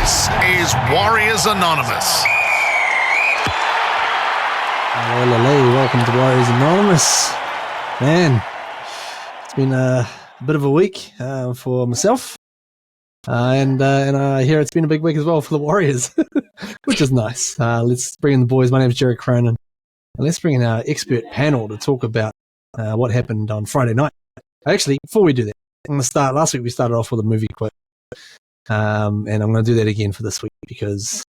This is Warriors Anonymous. Hello, welcome to Warriors Anonymous. Man, it's been a bit of a week for myself, and I hear it's been a big week as well for the Warriors, which is nice. Let's bring in the boys. My name is Jerry Cronin, and let's bring in our expert panel to talk about what happened on Friday night. Actually, before we do that, I'm going to start. Last week we started off with a movie quote, and I'm going to do that again for this week because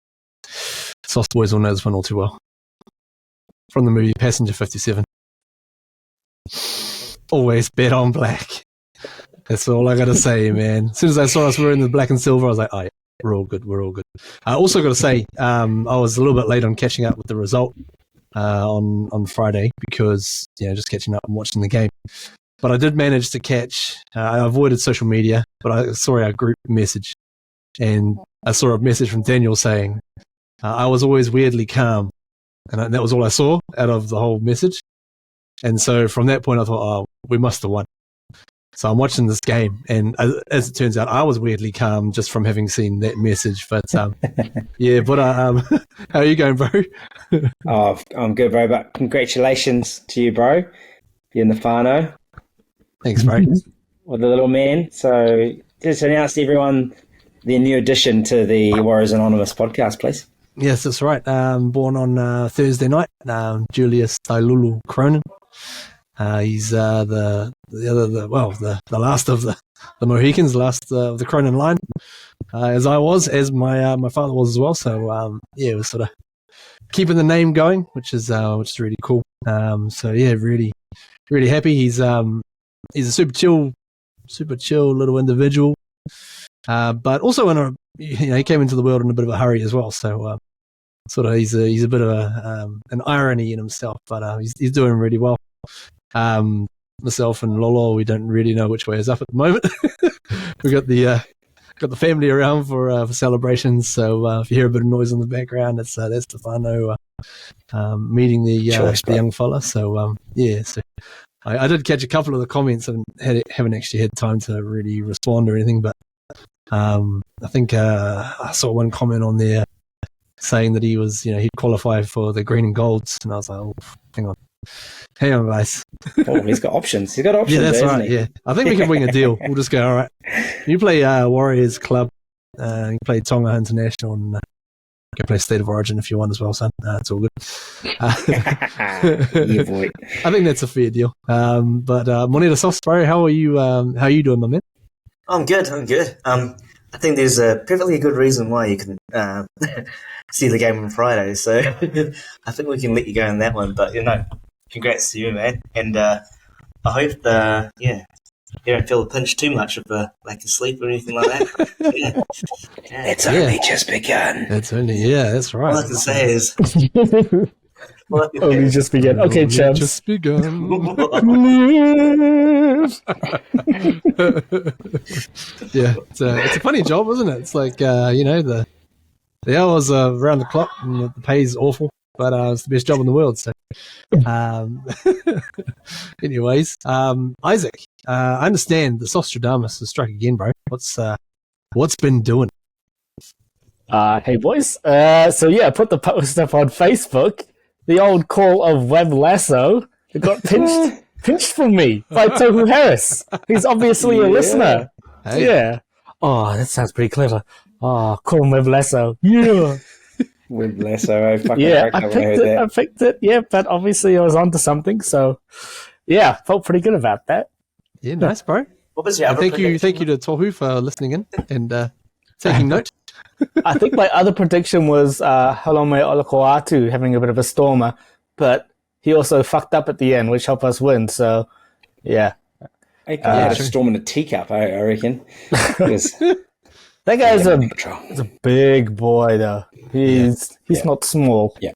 Sauce Boys will know this one all too well. From the movie Passenger 57. Always bet on black. That's all I got to say, man. As soon as I saw us wearing the black and silver, I was like, oh yeah, we're all good. I also got to say, I was a little bit late on catching up with the result on Friday because, just catching up and watching the game. But I did manage to catch, I avoided social media, but I saw our group message. And I saw a message from Daniel saying, I was always weirdly calm. And that was all I saw out of the whole message. And so from that point, I thought, oh, we must have won. So I'm watching this game. And as it turns out, I was weirdly calm just from having seen that message. But yeah, but how are you going, bro? Oh, I'm good, bro. But congratulations to you, bro. You're in the whānau. Thanks, bro. With the little man. So just announce to everyone the new addition to the Warriors Anonymous podcast, please. Yes, that's right. Born on Thursday night, Julius Tailulu Cronin. He's the last of the Mohicans, last of the Cronin line, as my father was as well. So we're sort of keeping the name going, which is really cool. So yeah, really happy. He's a super chill little individual, but also he came into the world in a bit of a hurry as well. So sort of he's a bit of an irony in himself, but he's doing really well. Myself and Lolo, we don't really know which way is up at the moment. We got the family around for celebrations. So if you hear a bit of noise in the background, that's the whānau meeting the young fella. So so I did catch a couple of the comments and haven't actually had time to really respond or anything, but I think I saw one comment on there saying that he was, he'd qualify for the green and golds, and I was like, oh, hang on, guys. Oh, he's got options. He's got options. Yeah, that's right. Yeah, I think we can wing a deal. We'll just go, all right. You play Warriors Club, you play Tonga International, and you can play State of Origin if you want as well, son. It's all good. Yeah, boy. I think that's a fair deal. But Monira Sauce, bro, how are you? How are you doing, my man? I'm good. I think there's a perfectly good reason why you can see the game on Friday, so I think we can let you go on that one. But congrats to you, man, and I hope you don't feel the pinch too much of the lack of sleep or anything like that. It's only just begun. That's right. All I can say is. Only just begun. Okay, champs. Just begun. Yeah, it's a funny job, isn't it? It's like the hours around the clock and the pay's awful, but it's the best job in the world. So, anyways, Isaac, I understand the Sostradamus has struck again, bro. What's been doing? Hey boys. So I put the post up on Facebook. The old call of Web Lasso. It got pinched from me by Tohu Harris. He's obviously a listener. Hey. Yeah. Oh, that sounds pretty clever. Oh, call him Web Lasso. Yeah. Web Lasso. I picked it. Yeah, but obviously I was onto something. So, yeah, felt pretty good about that. Yeah, nice, bro. What was your other thank you to Tohu for listening in and taking note. I think my other prediction was Halome Olakoatu having a bit of a stormer, but he also fucked up at the end, which helped us win. So, yeah. He probably had a storm in a teacup, I reckon. That guy's a big boy, though. He's not small. Yeah.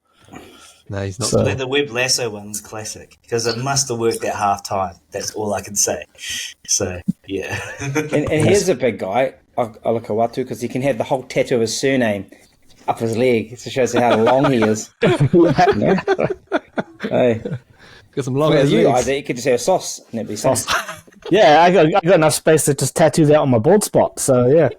No, he's not. So, the Web Lasso one's classic because it must have worked at half time. That's all I can say. So, yeah. and here's a big guy, Olakawatu, because he can have the whole tattoo of his surname up his leg. It shows how long he is. Hey. Got some long Well, ass you, legs. Isaac, you could just have sauce, and it'd be sauce. Yeah, I got enough space to just tattoo that on my bald spot. So yeah.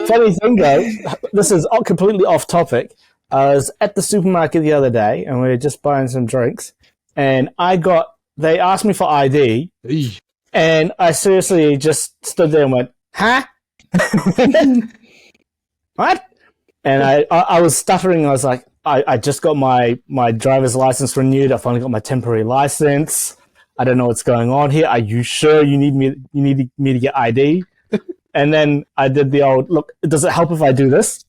Funny thing though, this is completely off topic. I was at the supermarket the other day, and we were just buying some drinks, and they asked me for ID, Eey. and I seriously just stood there and went, "Huh? What?" And I was stuttering. I was like, I just got my driver's license renewed. I finally got my temporary license. I don't know what's going on here. Are you sure you need me to get ID? And then I did the old, look, does it help if I do this?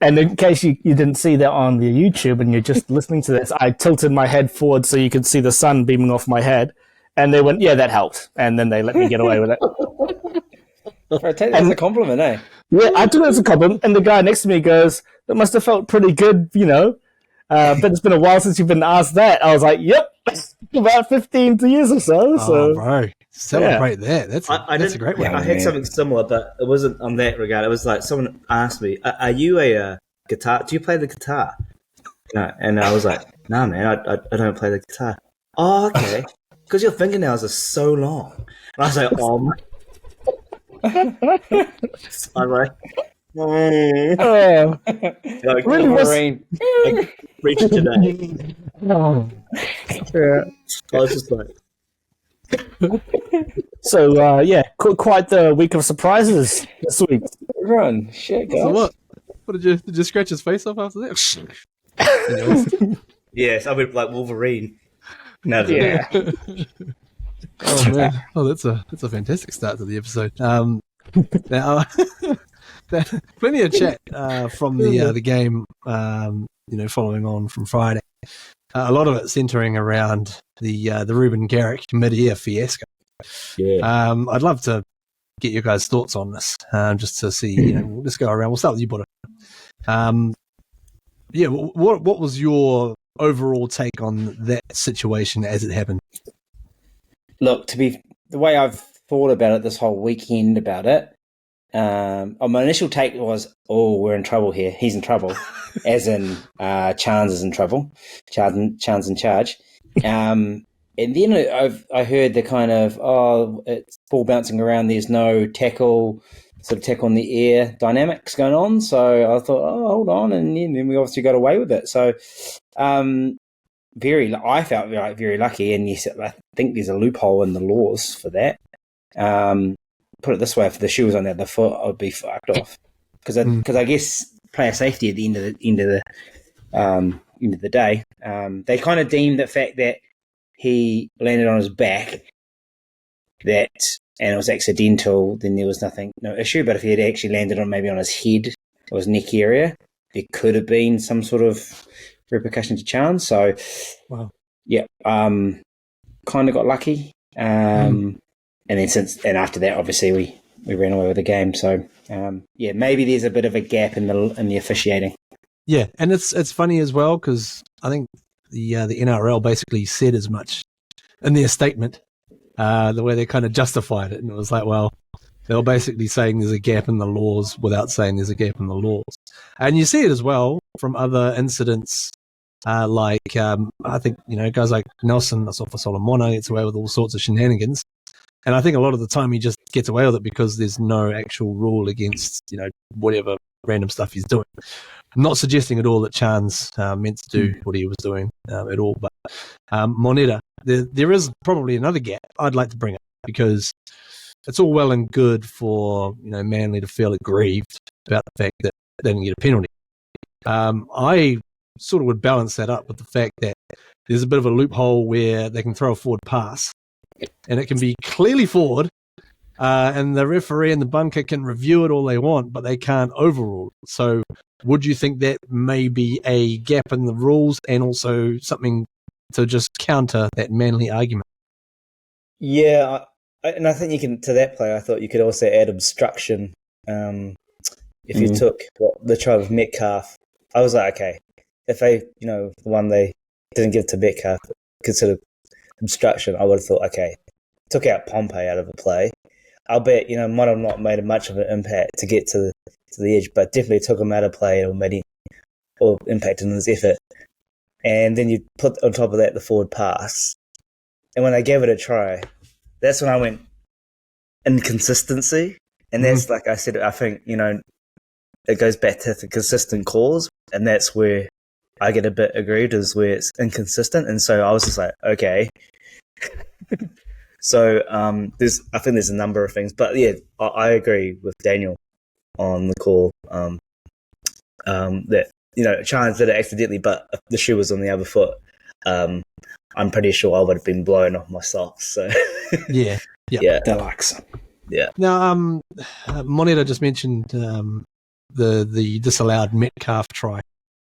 And in case you didn't see that on the YouTube and you're just listening to this, I tilted my head forward so you could see the sun beaming off my head. And they went, yeah, that helped. And then they let me get away with it. I take that as a compliment, eh? Yeah, I took it as a compliment. And the guy next to me goes, that must have felt pretty good, but it's been a while since you've been asked that. I was like, yep, about 15 years or so. Oh, bro. Celebrate that. That's a great one. I had something similar, but it wasn't on that regard. It was like someone asked me, "Are you a guitar? Do you play the guitar?" No, and I was like, "No, man, I don't play the guitar." Oh, okay, because your fingernails are so long. And I was like, I'm like, like Really was- reached today. Yeah. I was just like, So, quite the week of surprises this week. Run, shit, guys. So what? What did you scratch his face off after that? Anyways. yes, I went like Wolverine. No, Yeah. Oh man! Oh, that's a fantastic start to the episode. Now, plenty of chat from the game. Following on from Friday, a lot of it centering around the Ruben Garrick mid-air fiasco. yeah. I'd love to get your guys' thoughts on this, just to see. We'll just go around. We'll start with you, Buddha. What was your overall take on that situation as it happened? Look, the way I've thought about it this whole weekend about it, my initial take was, oh, we're in trouble here. He's in trouble, as in Chance is in trouble. Chance in charge. And then I heard the kind of, it's ball bouncing around. There's no tackle on the air dynamics going on. So I thought, hold on. And then we obviously got away with it. So I felt very lucky. And yes, I think there's a loophole in the laws for that. Put it this way: if the shoe was on the other foot, I'd be fucked off. Because I guess player safety at the end of the day, they kind of deemed the fact that he landed on his back and it was accidental, then there was no issue. But if he had actually landed on his head or his neck area, there could have been some sort of repercussion to Chance. So, Wow. Yeah, kind of got lucky. And then after that, obviously we ran away with the game. So maybe there's a bit of a gap in the officiating. Yeah, and it's funny as well because I think the NRL basically said as much in their statement, the way they kind of justified it, and it was like, well, they were basically saying there's a gap in the laws without saying there's a gap in the laws, and you see it as well from other incidents. I think guys like Nelson, that's off for Solomona, gets away with all sorts of shenanigans. And I think a lot of the time he just gets away with it because there's no actual rule against, whatever random stuff he's doing. I'm not suggesting at all that Chance meant to do what he was doing at all. But Monira, there is probably another gap I'd like to bring up because it's all well and good for, Manly to feel aggrieved about the fact that they didn't get a penalty. I sort of would balance that up with the fact that there's a bit of a loophole where they can throw a forward pass and it can be clearly forward, and the referee and the bunker can review it all they want, but they can't overrule it. So would you think that may be a gap in the rules and also something to just counter that Manly argument? Yeah, and I think you can, to that play, I thought you could also add obstruction. If you took the try with Metcalf, I was like, okay, if they, the one they didn't give to Metcalf, considered obstruction, I would have thought, okay, took out Pompey out of the play. I'll bet, might have not made much of an impact to get to the edge, but definitely took him out of play or impacted on his effort. And then you put on top of that the forward pass. and when I gave it a try, that's when I went inconsistency, and that's like I said. I think it goes back to the consistent calls, and that's where I get a bit aggrieved, is where it's inconsistent, and so I was just like, okay. So I think there's a number of things, but yeah, I agree with Daniel on the call. That Chance did it accidentally, but if the shoe was on the other foot, I'm pretty sure I would have been blown off my socks. So Yeah. Deluxe. Yeah. Now, Monira just mentioned the disallowed Metcalf try.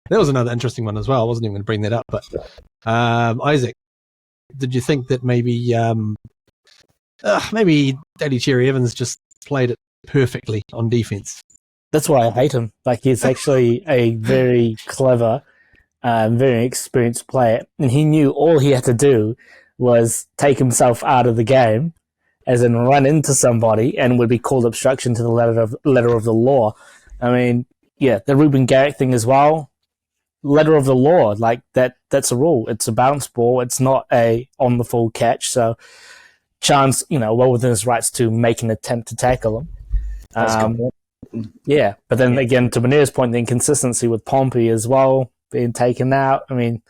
That was another interesting one as well. I wasn't even going to bring that up, but Isaac, did you think that maybe Daddy Cherry Evans just played it perfectly on defense? That's why I hate him. Like, he's actually a very clever, very experienced player, and he knew all he had to do was take himself out of the game, as in run into somebody, and would be called obstruction to the letter of the law. I mean, yeah, the Ruben Garrick thing as well. Letter of the law, like that's a rule. It's a bounce ball. It's not a on the full catch. So Chance, well within his rights to make an attempt to tackle him. Yeah, but then again, to Monira's point, the inconsistency with Pompey as well being taken out. I mean,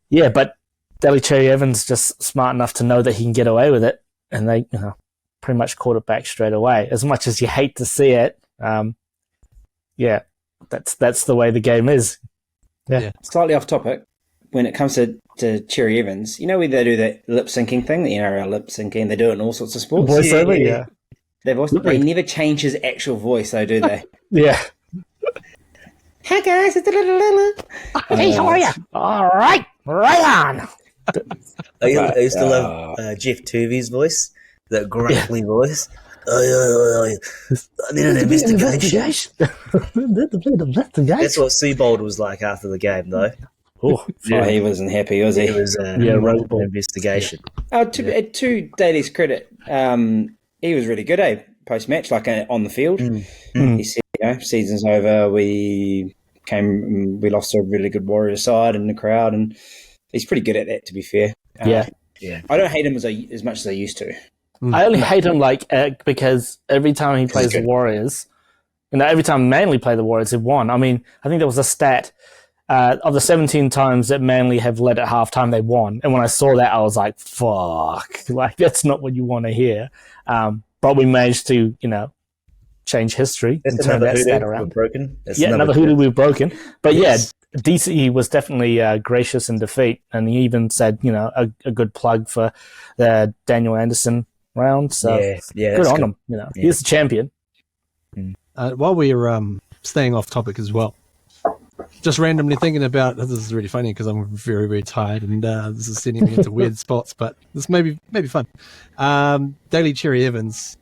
yeah, but Daddy Cherry Evans just smart enough to know that he can get away with it, and they pretty much caught it back straight away. As much as you hate to see it, yeah, that's the way the game is. Yeah. Slightly off topic, when it comes to Cherry Evans, where they do that lip syncing thing, the NRL lip syncing, they do it in all sorts of sports. Voiceover, yeah. They never change his actual voice, though, do they? Yeah. Hi, guys. Hey, how are you? All right. Right on. I used to love Jeff Tuvey's voice, that gruffly voice. I need an investigation. That's what Seabold was like after the game, though. Oh, he wasn't happy, was he? It was Roseball investigation. To Daly's credit, he was really good, post-match, like on the field. He said, season's over, we lost a really good Warriors side in the crowd, and he's pretty good at that, to be fair. Yeah. I don't hate him as much as I used to. I only hate him because every time he plays the Warriors, every time Manly play the Warriors, they've won. I mean, I think there was a stat of the 17 times that Manly have led at halftime, they won. And when I saw that, I was like, "Fuck!" Like, that's not what you want to hear. But we managed to, change history and turn that stat around. Broken. Another hoodoo we've broken. But DC was definitely gracious in defeat, and he even said, a good plug for the Daniel Anderson round. So good on him. He's the champion. While we're staying off topic as well, just randomly thinking about this is really funny because I'm very, very tired, and this is sending me into weird spots, but this may be fun. Daly Cherry Evans,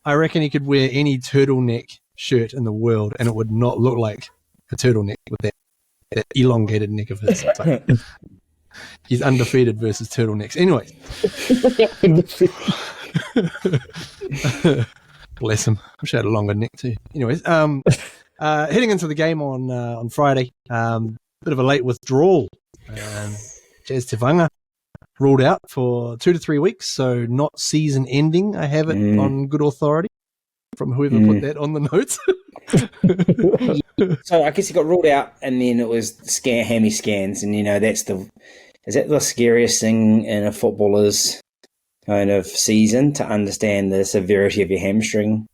I reckon he could wear any turtleneck shirt in the world, and it would not look like a turtleneck with that elongated neck of his. He's undefeated versus turtlenecks. Anyway. Bless him. I wish I had a longer neck too. Anyways, heading into the game on Friday, bit of a late withdrawal. Jazz Tevanga ruled out for 2 to 3 weeks, so not season ending. I have it on good authority from whoever put that on the notes. So I guess he got ruled out, and then it was hammy scans, and is that the scariest thing in a footballer's kind of season, to understand the severity of your hamstring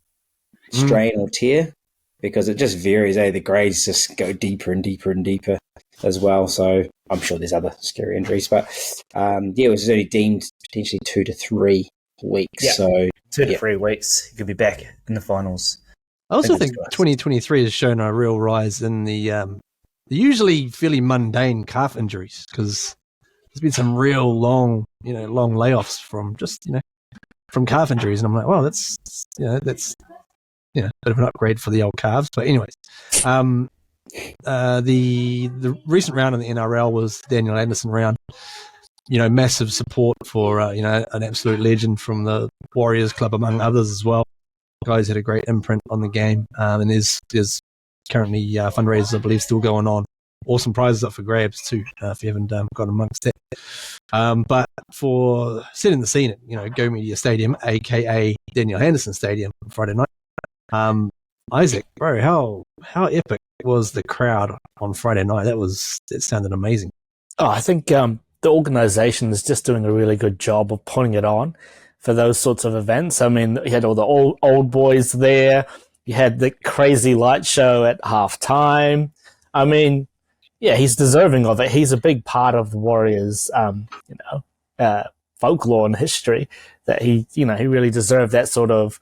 strain or tear, because it just varies. The grades just go deeper and deeper and deeper as well. So I'm sure there's other scary injuries, but it was only deemed potentially 2 to 3 weeks. Yeah. So 2 to 3 weeks, he could be back in the finals. I also think 2023 has shown a real rise in the usually fairly mundane calf injuries, because there's been some real long layoffs from from calf injuries, and I'm like, well, that's a bit of an upgrade for the old calves. But anyways, the recent round in the NRL was Daniel Anderson round. Massive support for an absolute legend from the Warriors club, among others as well. Guys had a great imprint on the game, and there's currently fundraisers, I believe, still going on. Awesome prizes up for grabs too, if you haven't got amongst that. But for setting the scene at Go Media Stadium, aka Daniel Henderson Stadium, Friday night. Isaac, bro, how epic was the crowd on Friday night? It sounded amazing. Oh, I think the organisation is just doing a really good job of putting it on for those sorts of events. I mean, you had all the old boys there. You had the crazy light show at halftime. I mean, yeah, he's deserving of it. He's a big part of the Warriors, folklore and history. That he really deserved that sort of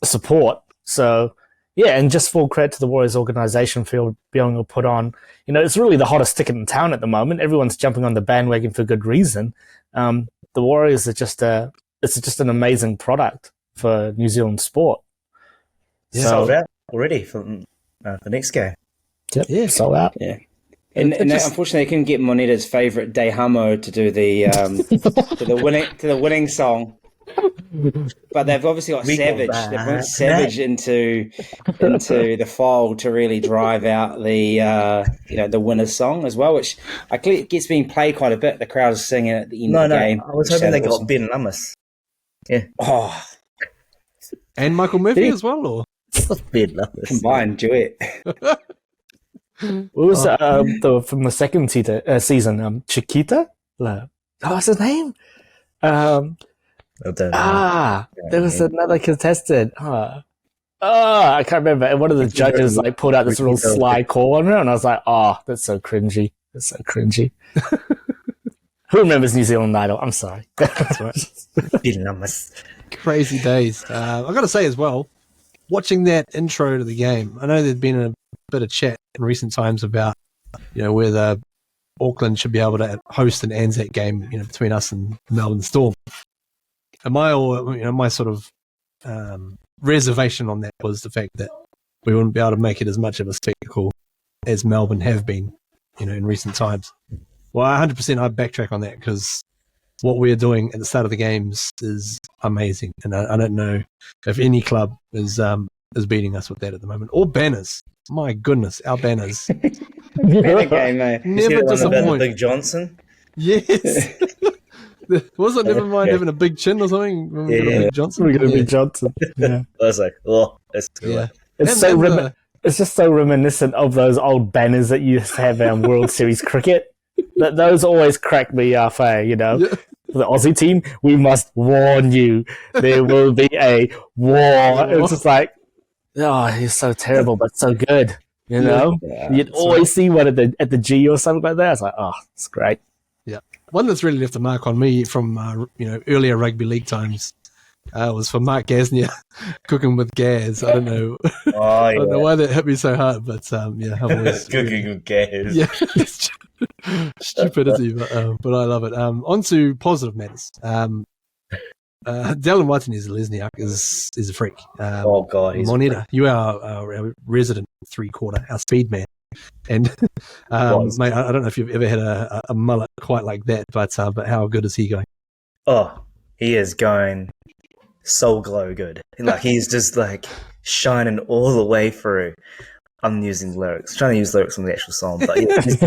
support. So, yeah, and just full credit to the Warriors organization for being able to put on, it's really the hottest ticket in town at the moment. Everyone's jumping on the bandwagon for good reason. The Warriors are just an amazing product for New Zealand sport. Yeah. Sold out already for the next game. Yep, yeah, sold out. Yeah. And unfortunately, they couldn't get Monira's favorite Dehamo to do the to the winning song. But they've obviously got Savage. They've brought Savage into the fold to really drive out the winner's song as well, which I clearly gets being played quite a bit. The crowd is singing at the end of the game. I was hoping they got Ben Lummis. Yeah. Oh, and Michael Murphy as well, or Ben Lummis combined duet. What was from the second season? Chiquita? What's his name? I don't know. There was another contestant. I can't remember. And one of the judges pulled out this real sly call on her, and I was like, that's so cringy. That's so cringy. Who remembers New Zealand Idol? I'm sorry. That's right. Crazy days. I got to say as well, watching that intro to the game, I know there'd been a bit of chat in recent times about, whether Auckland should be able to host an Anzac game, between us and Melbourne Storm. And my sort of reservation on that was the fact that we wouldn't be able to make it as much of a spectacle as Melbourne have been, in recent times. Well, 100% I backtrack on that because what we're doing at the start of the games is amazing, and I don't know if any club is beating us with that at the moment. Or banners. My goodness, our banners. Banner game, mate. Never disappoint. Big Johnson. Yes. Was it never mind having a big chin or something? When we got a Big Johnson. We got a Big Johnson. Yeah. I was like, that's good. Yeah. It's just so reminiscent of those old banners that you used to have in World Series cricket. Those always crack me up, Yeah. For the Aussie team, we must warn you. There will be a war. It's just like, he's so terrible, but so good. Yeah, You'd always see one at the G or something like that. It's like, it's great. Yeah, one that's really left a mark on me from earlier rugby league times was for Mark Gasnier cooking with gas. I don't know. I don't know why that hit me so hard, but I've always cooking with gas. Yeah, stupidity, but I love it. On to positive matters. Dylan Watson Lesniak is a freak. God, he's Monira, you are our resident 3/4, our speed man. And mate, I don't know if you've ever had a mullet quite like that, but how good is he going? Oh, he is going soul glow good. Like he's just like shining all the way through. I'm using lyrics, trying to use lyrics from the actual song, but yeah, he's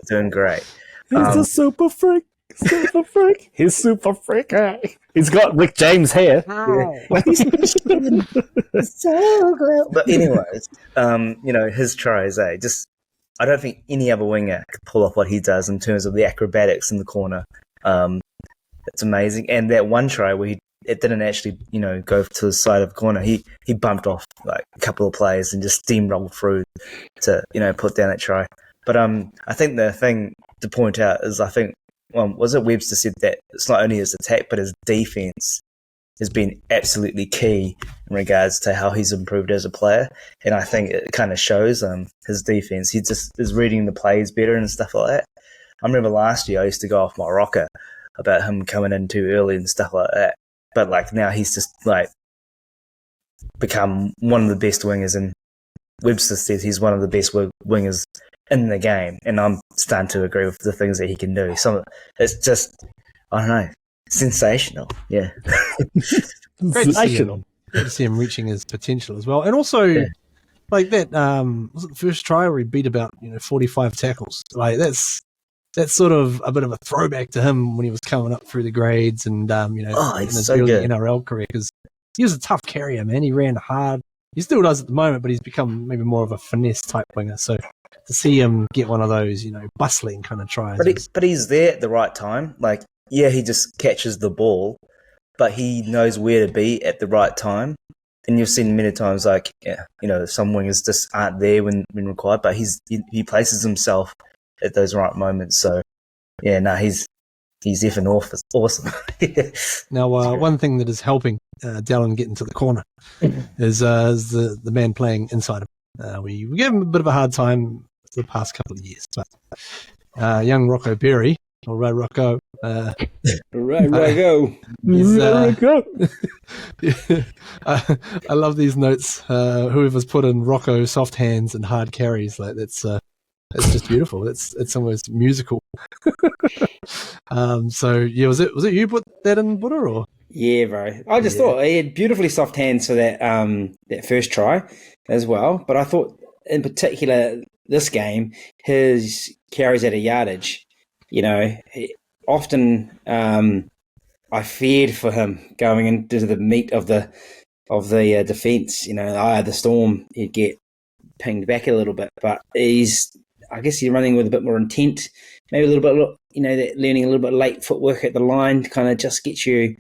doing great. He's a super freak. Super freak. He's super freak. He's got Rick James hair. So glow. But anyways, his tries, just I don't think any other winger could pull off what he does in terms of the acrobatics in the corner. It's amazing. And that one try where it didn't actually, go to the side of the corner. He bumped off like a couple of players and just steamrolled through to, put down that try. But I think the thing to point out is was it Webster said that it's not only his attack but his defense has been absolutely key in regards to how he's improved as a player, and I think it kind of shows his defense. He just is reading the plays better and stuff like that. I remember last year I used to go off my rocker about him coming in too early and stuff like that, but like now he's just like become one of the best wingers, and Webster says he's one of the best wingers in the game, and I'm starting to agree with the things that he can do. It's just, I don't know, sensational. Yeah. Great to see him reaching his potential as well. And also, like that, was it the first try where he beat about 45 tackles? Like that's that's sort of a bit of a throwback to him when he was coming up through the grades and in he's his so early good. NRL career, because he was a tough carrier, man. He ran hard. He still does at the moment, but he's become maybe more of a finesse type winger. So to see him get one of those, bustling kind of tries. But he's there at the right time. Like, yeah, he just catches the ball, but he knows where to be at the right time. And you've seen many times, like, some wingers just aren't there when required, but he places himself at those right moments. So, yeah, no, he's effing awesome. Now, one thing that is helping Dallin get into the corner is the man playing inside him. We gave him a bit of a hard time for the past couple of years, but young Rocco Berry, or Ray Rocco, Rocco. I love these notes. Whoever's put in Rocco soft hands and hard carries, like that's just beautiful. It's almost musical. So yeah, was it you put that in, Buddha, or? Yeah, bro. I just thought he had beautifully soft hands for that first try as well. But I thought, in particular, this game, his carries at a yardage. Often I feared for him going into the meat of the defence. The Storm, he'd get pinged back a little bit, but I guess he's running with a bit more intent, maybe a little bit, that learning a little bit late footwork at the line kind of just gets you,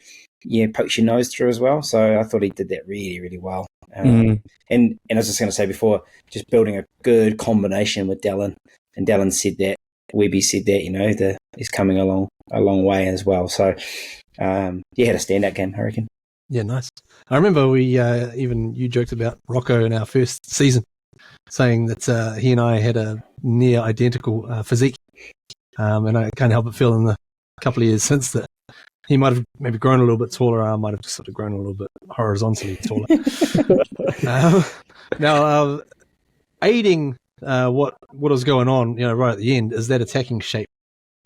pokes your nose through as well. So I thought he did that really, really well. And I was just going to say before, just building a good combination with Dallin, and Dallin said that, Webby said that, he's coming along a long way as well. So had a standout game, I reckon. Yeah, nice. I remember we even you joked about Rocco in our first season, saying that he and I had a near identical physique, and I can't help but feel in the couple of years since that he might have maybe grown a little bit taller. I might have just sort of grown a little bit horizontally taller. Now, aiding what was going on, right at the end, is that attacking shape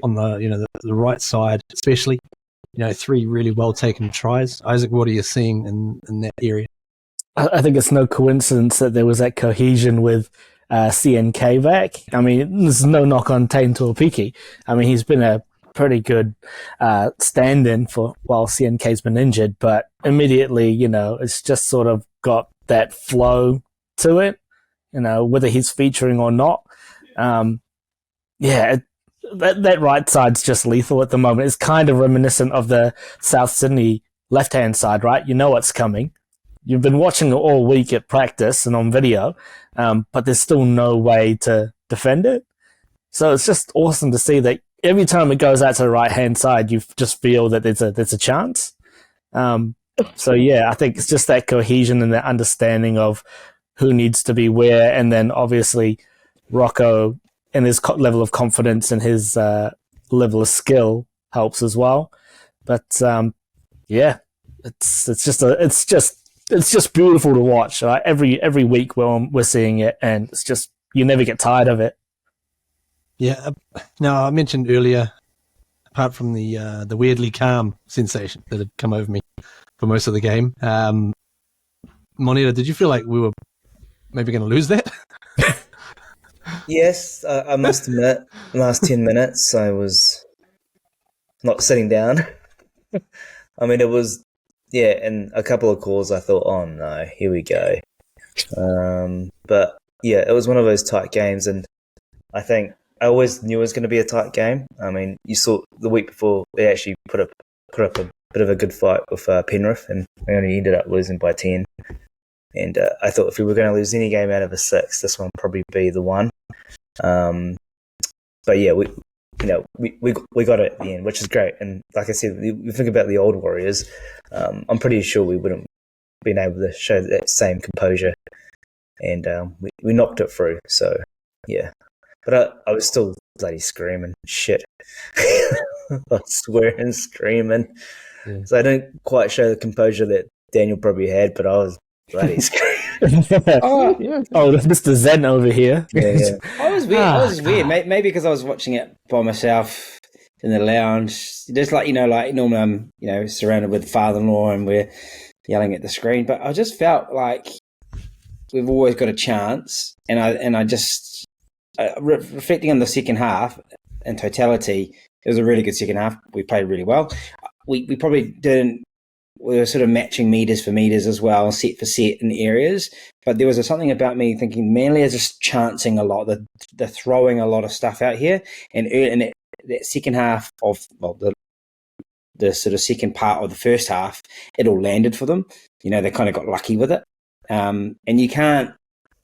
on the right side, especially. 3 really well taken tries. Isaac, what are you seeing in that area? I think it's no coincidence that there was that cohesion with CNK back. I mean, there's no knock on Tane Tuapiki. I mean, he's been a pretty good stand-in for while CNK's been injured, but immediately, it's just sort of got that flow to it, whether he's featuring or not. That right side's just lethal at the moment. It's kind of reminiscent of the South Sydney left-hand side, right? You know what's coming. You've been watching it all week at practice and on video, but there's still no way to defend it. So it's just awesome to see that every time it goes out to the right-hand side, you just feel that there's a chance. So yeah, I think it's just that cohesion and that understanding of who needs to be where, and then obviously Rocco and his level of confidence and his level of skill helps as well. But it's just beautiful to watch. Right? Every week we're seeing it, and it's just you never get tired of it. Yeah. Now I mentioned earlier, apart from the weirdly calm sensation that had come over me for most of the game, Monira, did you feel like we were maybe going to lose that? Yes, I must admit, the last 10 minutes I was not sitting down. I mean, it was, and a couple of calls I thought, oh no, here we go. But yeah, it was one of those tight games, and I think I always knew it was going to be a tight game. I mean, you saw the week before they actually put up a bit of a good fight with Penrith, and we only ended up losing by 10. And I thought if we were going to lose any game out of a 6, this one would probably be the one. But yeah, we got it at the end, which is great. And like I said, you think about the old Warriors, I'm pretty sure we wouldn't been able to show that same composure, and we knocked it through. So yeah, but I was still bloody screaming shit. I was swearing, screaming. Yeah. So I didn't quite show the composure that Daniel probably had, but I was bloody screaming. Oh, Mr. Zen over here. Yeah. I was weird. I was weird. Maybe because I was watching it by myself in the lounge. Just like normally I'm surrounded with father-in-law and we're yelling at the screen. But I just felt like we've always got a chance. And I just reflecting on the second half, in totality, it was a really good second half. We played really well. We probably didn't. We were sort of matching meters for meters as well, set for set in areas. But there was something about me thinking Manly are just chancing a lot. They're throwing a lot of stuff out here, and in that second half of the sort of second part of the first half, it all landed for them. They kind of got lucky with it, and you can't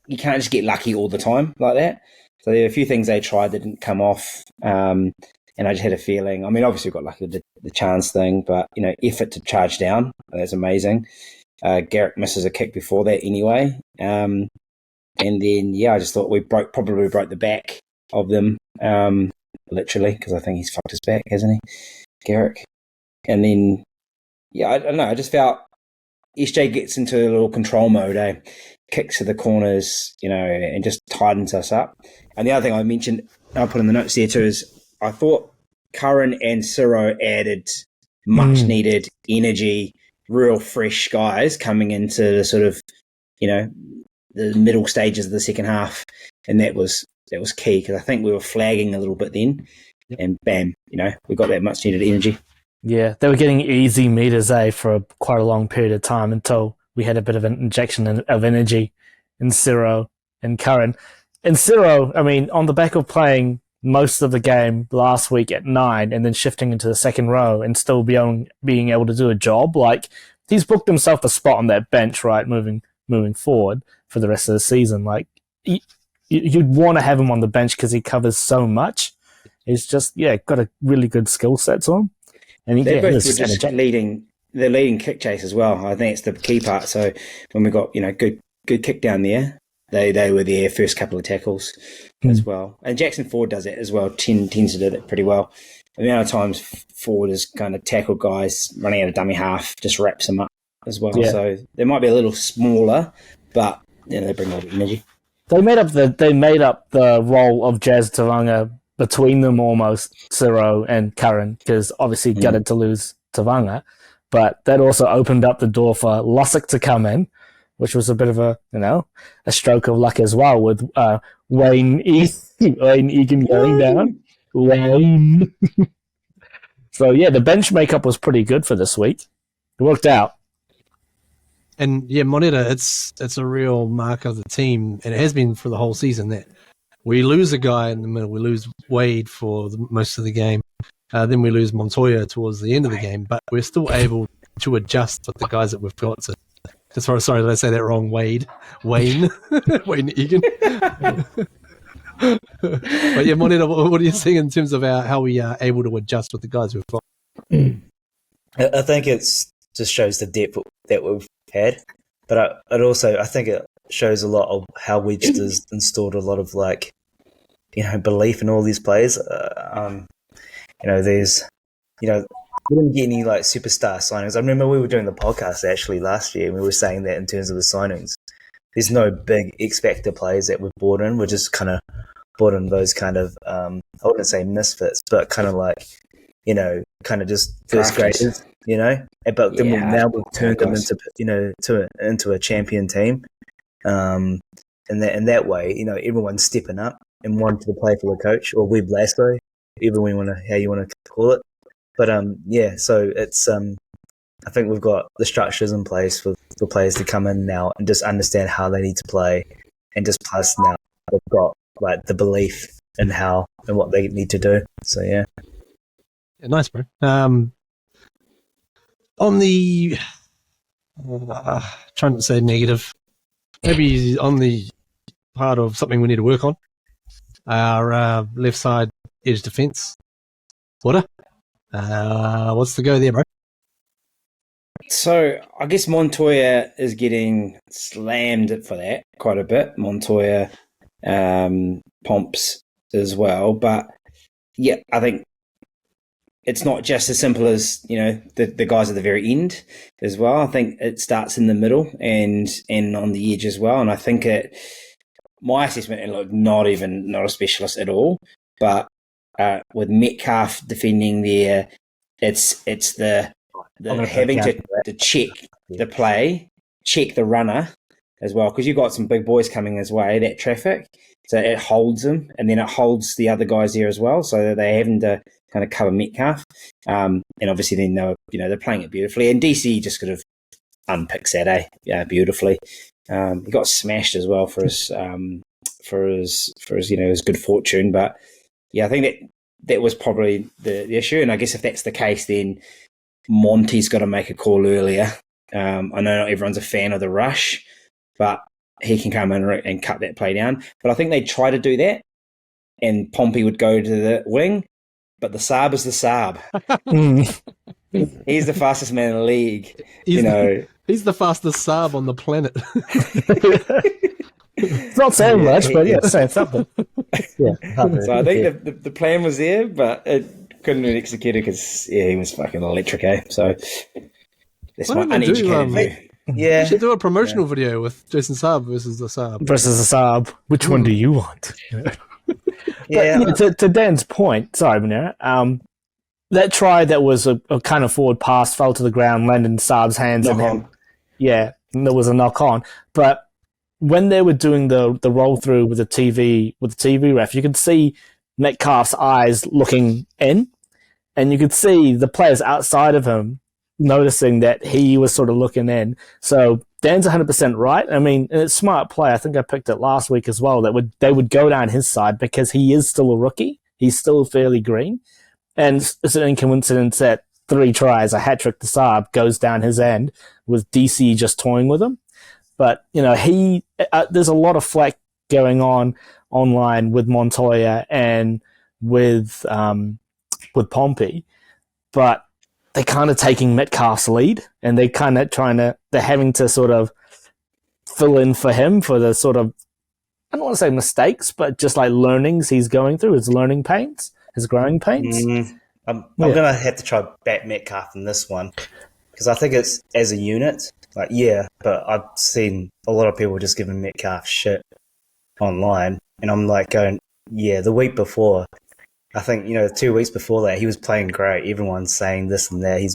just get lucky all the time like that. So there were a few things they tried that didn't come off, and I just had a feeling. I mean, obviously we got lucky with the chance thing, but effort to charge down, that's amazing. Garrick misses a kick before that anyway, and then I just thought we probably broke the back of them, literally, because I think he's fucked his back, hasn't he, Garrick? And then I don't know. I just felt SJ gets into a little control mode, kicks to the corners, and just tightens us up. And the other thing I mentioned, I put in the notes there too, is I thought Curran and Ciro added much needed energy, real fresh guys coming into the sort of, the middle stages of the second half. And that was key, because I think we were flagging a little bit then. Yep. And bam, we got that much needed energy. Yeah, they were getting easy meters, for quite a long period of time until we had a bit of an injection of energy in Ciro and Curran. And Ciro, I mean, on the back of playing most of the game last week at 9 and then shifting into the second row and still being able to do a job, like, he's booked himself a spot on that bench, right, moving forward for the rest of the season. Like, you'd want to have him on the bench because he covers so much. He's just, got a really good skill set to him. And they both were just leading kick chase as well. I think it's the key part. So when we got good kick down there, they were there first couple of tackles as well. And Jackson Ford does it as well. Tends to do it pretty well. The amount of times Ford has kind of tackled guys running out of dummy half, just wraps them up as well. Yeah. So they might be a little smaller, but they bring a lot of energy. They made up the role of Jazz Tavanga between them almost, Ciro and Curran, because obviously gutted to lose Tavanga, but that also opened up the door for Lussick to come in, which was a bit of a stroke of luck as well, with Wayne Egan going down. Wayne. So the bench makeup was pretty good for this week. It worked out. And Monira, it's a real mark of the team, and it has been for the whole season, that we lose a guy in the middle. We lose Wade for most of the game. Then we lose Montoya towards the end of the game. But we're still able to adjust with the guys that we've got. Sorry, did I say that wrong? Wayne Egan. But Monira, what are you saying in terms of how we are able to adjust with the guys we've got? I think it just shows the depth that we've had. But I think it shows a lot of how Wedge has installed a lot of belief in all these players. There's we didn't get any superstar signings. I remember we were doing the podcast actually last year, and we were saying that in terms of the signings, there's no big X factor players that we've brought in. We're just kind of brought in those kind of I wouldn't say misfits, but kind of just first graders, But then now we've turned them into a champion team. In that way, everyone's stepping up and wanting to play for the coach, or Webb Lasso, how you want to call it. But so it's I think we've got the structures in place for players to come in now and just understand how they need to play, and just plus now we've got the belief in how and what they need to do. So yeah, nice, bro. On the trying to say negative, maybe on the part of something we need to work on, our left side edge defense. What's the go there, bro? So I guess Montoya is getting slammed for that quite a bit. Montoya, Pomps as well, but I think it's not just as simple as the guys at the very end as well. I think it starts in the middle and on the edge as well. And I think my assessment, and look, not a specialist at all, but with Metcalf defending there, it's the having to check the play, check the runner, as well, because you've got some big boys coming his way, that traffic. So it holds him, and then it holds the other guys there as well, so that they're having to kind of cover Metcalf. And obviously then they're playing it beautifully. And DC just could have unpicked Saturday, beautifully. He got smashed as well for his his good fortune. But yeah, I think that was probably the issue. And I guess if that's the case, then Monty's got to make a call earlier. I know not everyone's a fan of the rush, but he can come in and cut that play down. But I think they'd try to do that, and Pompey would go to the wing, but the Saab is the Saab. He's the fastest man in the league. He's the fastest Saab on the planet. It's not saying much, but yeah, it's saying something. So I think the plan was there, but it couldn't be executed because he was fucking electric, eh? So that's my uneducated view. Yeah, you should do a promotional video with Jason Saab versus the Saab. Which one do you want? To Dan's point, sorry, Monira, that try that was a kind of forward pass fell to the ground, landed in Saab's hands, and then and there was a knock on. But when they were doing the roll through with the TV ref, you could see Metcalf's eyes looking in, and you could see the players outside of him noticing that he was sort of looking in. So Dan's 100% right. I mean, it's smart play. I think I picked it last week as well. They would go down his side because he is still a rookie. He's still fairly green. And it's an coincidence that 3 tries, a hat-trick to Saab, goes down his end with DC just toying with him. But, there's a lot of flack going on online with Montoya and with Pompey. But they're kind of taking Metcalf's lead, and they're having to sort of fill in for him for the sort of, I don't want to say mistakes, but just like learnings he's going through, his learning pains, his growing pains. I'm going to have to try back Metcalf in this one, because I think it's as a unit, but I've seen a lot of people just giving Metcalf shit online, and I'm like going, the week before, I think, 2 weeks before that, he was playing great. Everyone's saying this and that. He's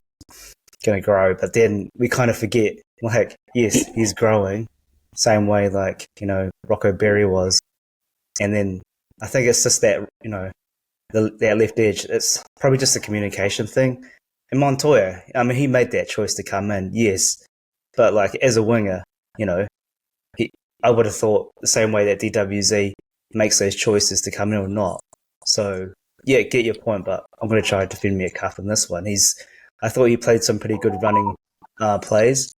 going to grow. But then we kind of forget, yes, he's growing. Same way, Rocco Berry was. And then I think it's just that, that left edge. It's probably just a communication thing. And Montoya, I mean, he made that choice to come in, yes. But, as a winger, I would have thought the same way that DWZ makes those choices to come in or not. So, yeah, get your point, but I'm going to try to defend Metcalf in this one. I thought he played some pretty good running plays,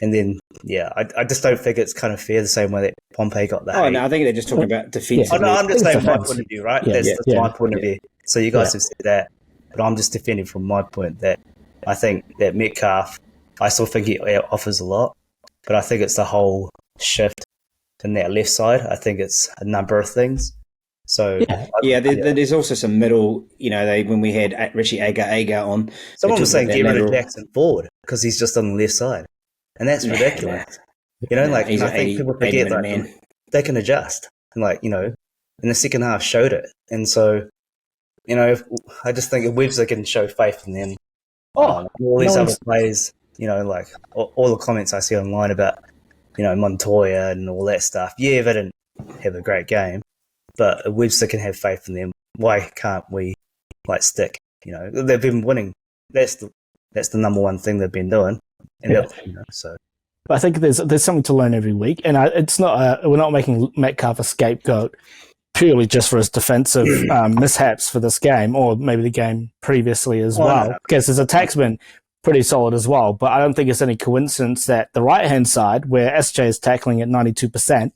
and then I just don't think it's kind of fair the same way that Pompey got that. Oh no, I think they're just talking about defense. Oh no, I'm just saying my point of view, right? That's my point of view. So you guys have said that, but I'm just defending from my point that I think that Metcalf, I still think he offers a lot, but I think it's the whole shift in that left side. I think it's a number of things. So there's also some middle. When we had Richie Aga on, someone was saying get rid of Jackson forward because he's just on the left side, and that's ridiculous. I think people forget that they can adjust, and in the second half showed it, and so I just think if Webster can show faith in them, all these other players, all the comments I see online about Montoya and all that stuff. Yeah, they didn't have a great game. But if Webster can have faith in them, why can't we stick? They've been winning. That's the number one thing they've been doing. And so. But I think there's something to learn every week, and it's not we're not making Metcalf a scapegoat purely just for his defensive mishaps for this game, or maybe the game previously as well. Because his attack's been pretty solid as well. But I don't think it's any coincidence that the right hand side, where SJ is tackling at 92%.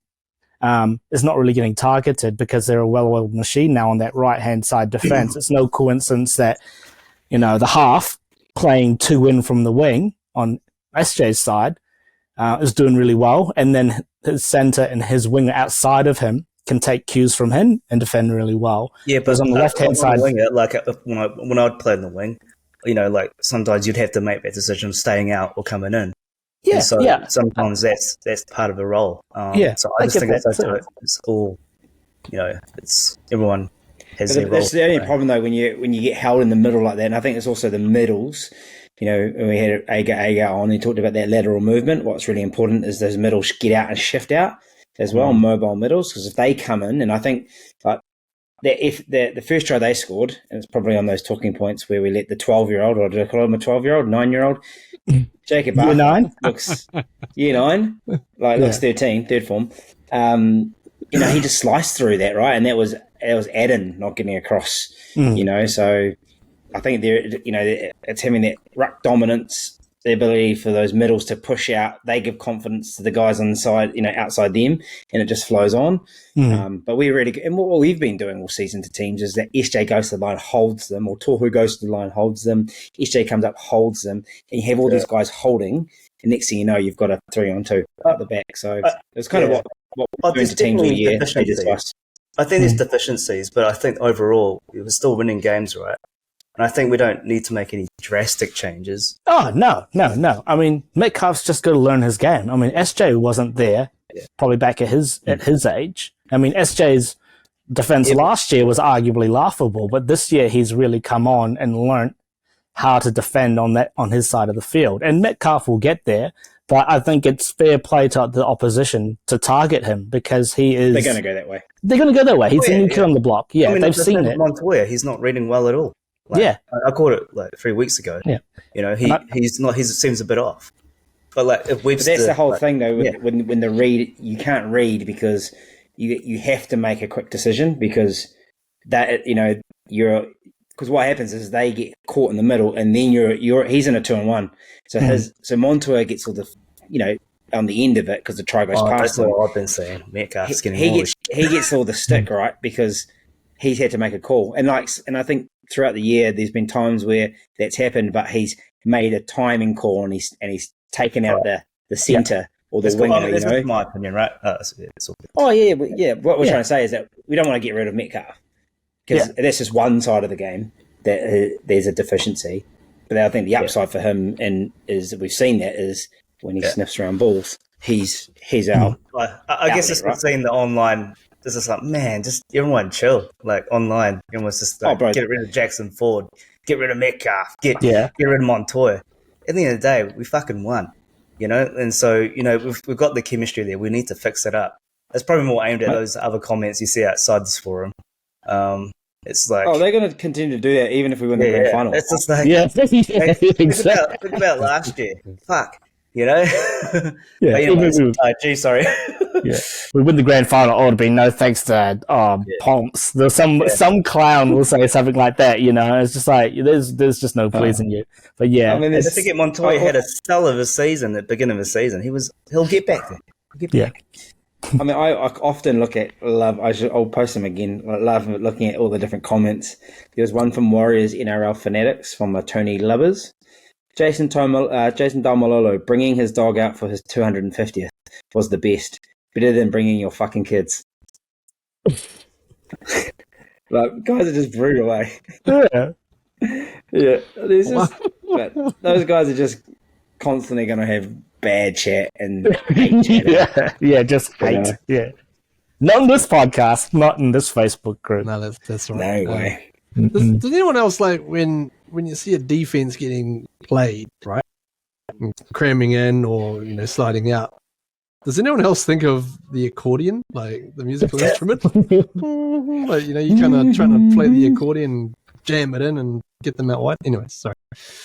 Is not really getting targeted because they're a well-oiled machine now on that right-hand side defense. It's no coincidence that, the half playing 2 in from the wing on SJ's side is doing really well. And then his center and his winger outside of him can take cues from him and defend really well. Yeah, but on the left-hand side... Winger, when I'd play in the wing, sometimes you'd have to make that decision of staying out or coming in. Sometimes that's part of the role. So I just think that's it. It's all, it's everyone has their role. That's the only problem though when you get held in the middle like that. And I think it's also the middles we had Aga on, he talked about that lateral movement. What's really important is those middles get out and shift out as well, mobile middles, because if they come in, and I think like if the first try they scored, and it's probably on those talking points where we let the 12-year-old, or did I call him a 12-year-old, 9-year-old, Jacob Year Arthur, 9? looks year 9, looks 13, third form. He just sliced through that, right? And that was Adam not getting across, so I think it's having that ruck dominance, the ability for those middles to push out. They give confidence to the guys on the side, outside them, and it just flows on. But we're really good. And what we've been doing all season to teams is that SJ goes to the line, holds them, or Tohu goes to the line, holds them. SJ comes up, holds them, and you have all these guys holding. And next thing you know, you've got a 3-on-2 at the back. So it's kind of what we're doing to teams all year. I think there's deficiencies, but I think overall we're still winning games, right? And I think we don't need to make any drastic changes. Oh, no. I mean, Metcalf's just got to learn his game. I mean, SJ wasn't there, probably back at his age. I mean, SJ's defense last year was arguably laughable, but this year he's really come on and learnt how to defend on his side of the field. And Metcalf will get there, but I think it's fair play to the opposition to target him because he is... They're going to go that way. They're going to go that way. He's a new kid on the block. Yeah, they've seen it. Montoya, he's not reading well at all. I caught it 3 weeks ago. Yeah, he's not. He seems a bit off. But if we've, that's the whole thing though. When the read, you can't read because you have to make a quick decision because that because what happens is they get caught in the middle and then he's in a 2-on-1. So Montoya gets all the on the end of it because the try goes past him. That's what I've been saying. Metcalf's getting he gets all the stick right because he's had to make a call and I think. Throughout the year, there's been times where that's happened, but he's made a timing call and he's taken out the centre or the winger. That's my opinion, right? It's all good. What we're trying to say is that we don't want to get rid of Metcalf because that's just one side of the game that there's a deficiency. But I think the upside for him is we've seen that is when he sniffs around balls, he's out. I guess it's seeing the online. This is like, man, just everyone chill. Like online, everyone's just like, get rid of Jackson Ford, get rid of Metcalf, get rid of Montoya. At the end of the day, we fucking won, And so, we've got the chemistry there. We need to fix it up. It's probably more aimed at those other comments you see outside this forum. It's like, they're going to continue to do that even if we win the grand final. It's just like, think about last year. Fuck. Sorry. We win the grand final. It would have been no thanks to Pomps. There's some clown will say something like that. It's just like there's just no pleasing you. But I mean, I think Montoya had a spell of his season at the beginning of his season. He'll get back there. I mean, I often I'll post them again. I love looking at all the different comments. There was one from Warriors NRL Fanatics from Tony Lubbers. Jason Dalmalolo bringing his dog out for his 250th was the best. Better than bringing your fucking kids. Guys are just brutal, eh? But those guys are just constantly going to have bad chat and hate chat. Just hate. Not in this podcast, not in this Facebook group. No, that's right. No way. Does anyone else when you see a defense getting played, right, cramming in or sliding out? Does anyone else think of the accordion, like the musical instrument? You kind of trying to play the accordion, jam it in, and get them out wide. Anyway, sorry.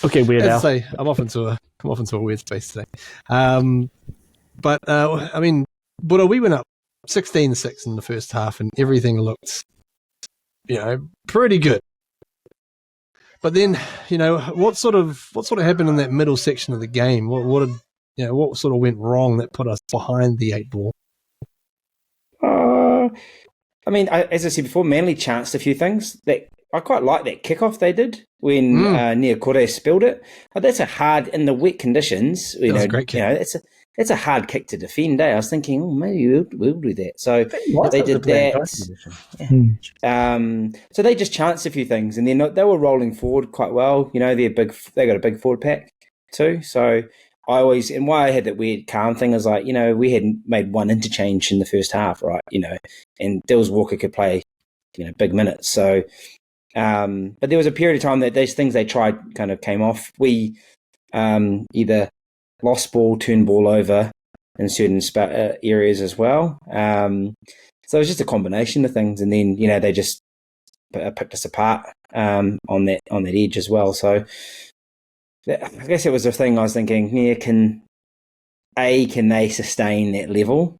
Okay, weird. As I say, I'm off into a weird space today. But we went up 16-6 in the first half, and everything looked, pretty good. But then, what sort of happened in that middle section of the game? What sort of went wrong that put us behind the 8 ball? As I said before, Manly chanced a few things. I quite like that kickoff they did when Nia Kore spilled it. That's a hard in the wet conditions. That was a great kick. It's a hard kick to defend. Eh? I was thinking, maybe we'll do that. So they did that. So they just chanced a few things, and then they were rolling forward quite well. They got a big forward pack too. So why I had that weird calm thing is we had made one interchange in the first half, right? And Dills Walker could play, big minutes. So, but there was a period of time that these things they tried kind of came off. We either lost ball, turned ball over in certain areas as well. So it was just a combination of things, and then they just picked us apart on that edge as well. So I guess it was a thing I was thinking. Yeah, can they sustain that level,